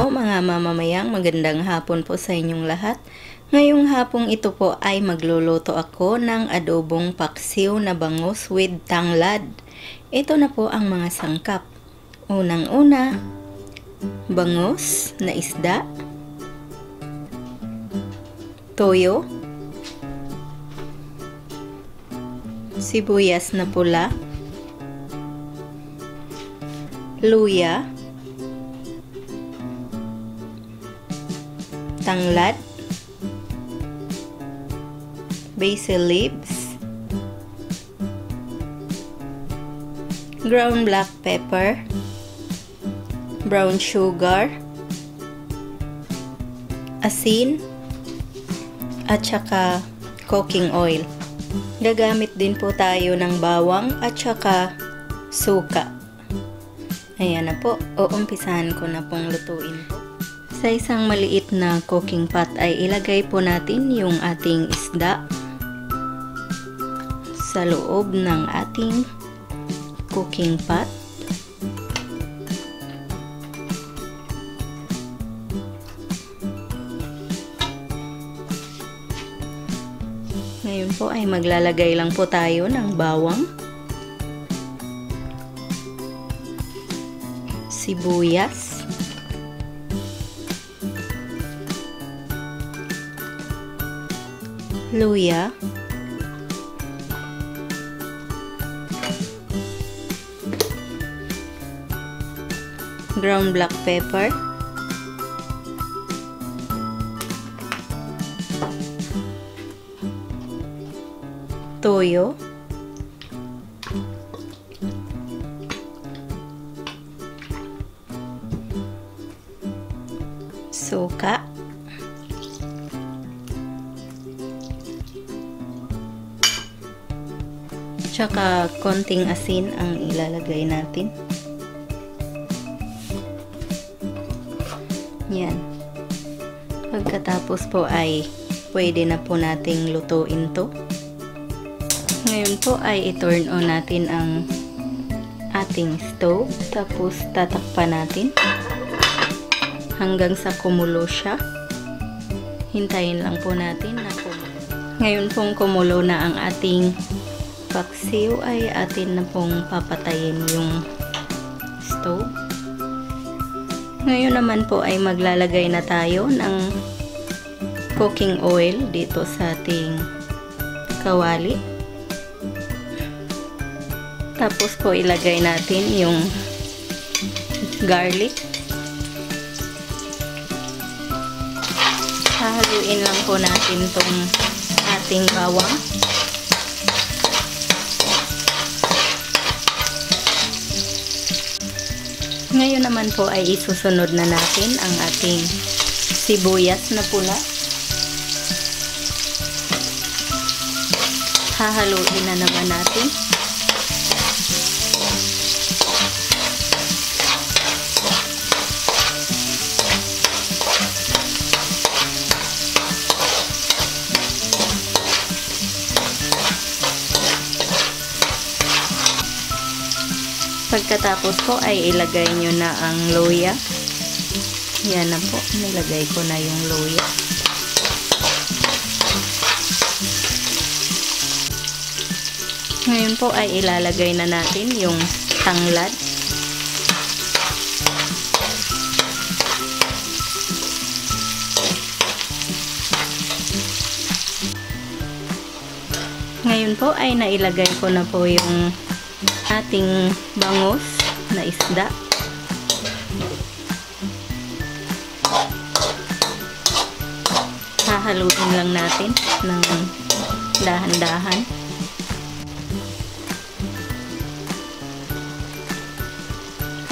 po mga mamamayang, magandang hapon po sa inyong lahat. Ngayong hapong ito po ay magluluto ako ng adobong paksiw na bangus with tanglad. Ito na po ang mga sangkap. Unang-una, bangus na isda, toyo, sibuyas na pula, luya, tanglad, basil leaves, ground black pepper, brown sugar, asin, at saka cooking oil. Gagamit din po tayo ng bawang at saka suka. Ayan na po, uumpisahan ko na pong lutuin po. Sa isang maliit na cooking pot ay ilagay po natin yung ating isda sa loob ng ating cooking pot. Ngayon po ay maglalagay lang po tayo ng bawang, sibuyas, luya, ground black pepper, toyo, suka, tsaka konting asin ang ilalagay natin. Yan. Pagkatapos po ay pwede na po nating lutuin to. Ngayon po ay i-turn on natin ang ating stove. Tapos tatakpan natin hanggang sa kumulo siya. Hintayin lang po natin na kumulo. Ngayon pong kumulo na ang ating paksiw ay atin na pong papatayin yung stove. Ngayon naman po ay maglalagay na tayo ng cooking oil dito sa ating kawali. Tapos po ilagay natin yung garlic. Hahaluin lang po natin tong ating bawang. Ngayon naman po ay isusunod na natin ang ating sibuyas na pula. Hahaluin na naman natin. Pagkatapos po ay ilagay nyo na ang luya. Yan na po, nilagay ko na yung luya. Ngayon po ay ilalagay na natin yung tanglad. Ngayon po ay nailagay ko na po yung ating bangus na isda. Hahaluin lang natin ng dahan-dahan.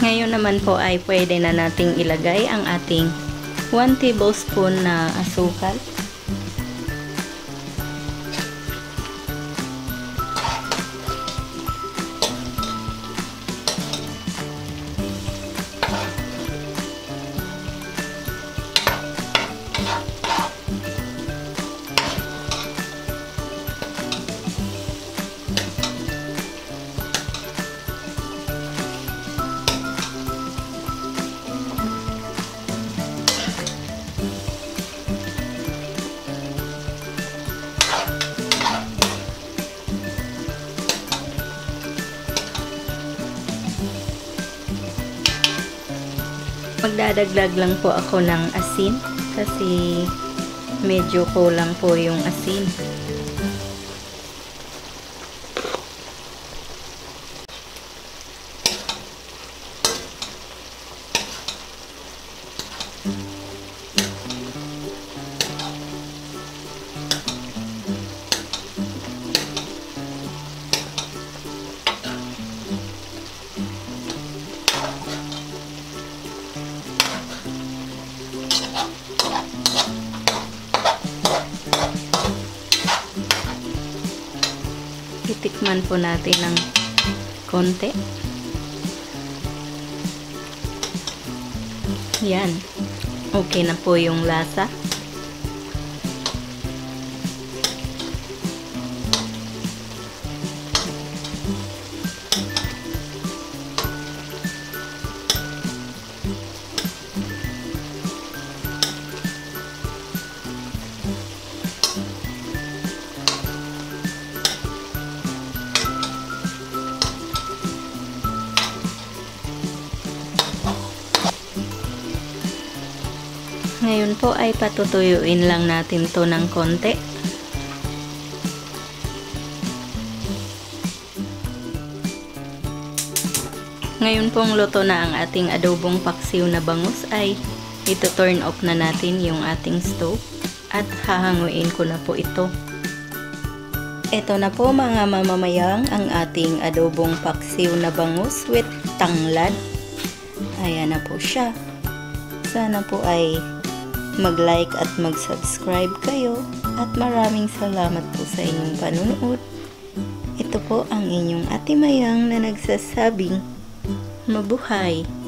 Ngayon naman po ay pwede na nating ilagay ang ating 1 tablespoon na asukal. Magdadagdag lang po ako ng asin kasi medyo kulang po yung asin. Titikman po natin ng konti. Yan. Okay na po yung lasa. Ngayon po ay patutuyuin lang natin to ng konti. Ngayon pong luto na ang ating adobong paksiw na bangus ay ito-turn off na natin yung ating stove at hahanguin ko na po ito. Ito na po mga mamamayang ang ating adobong paksiw na bangus with tanglad. Ayan na po siya. Sana po ay mag-like at mag-subscribe kayo at maraming salamat po sa inyong panunood. Ito po ang inyong Ate Mayang na nagsasabing mabuhay!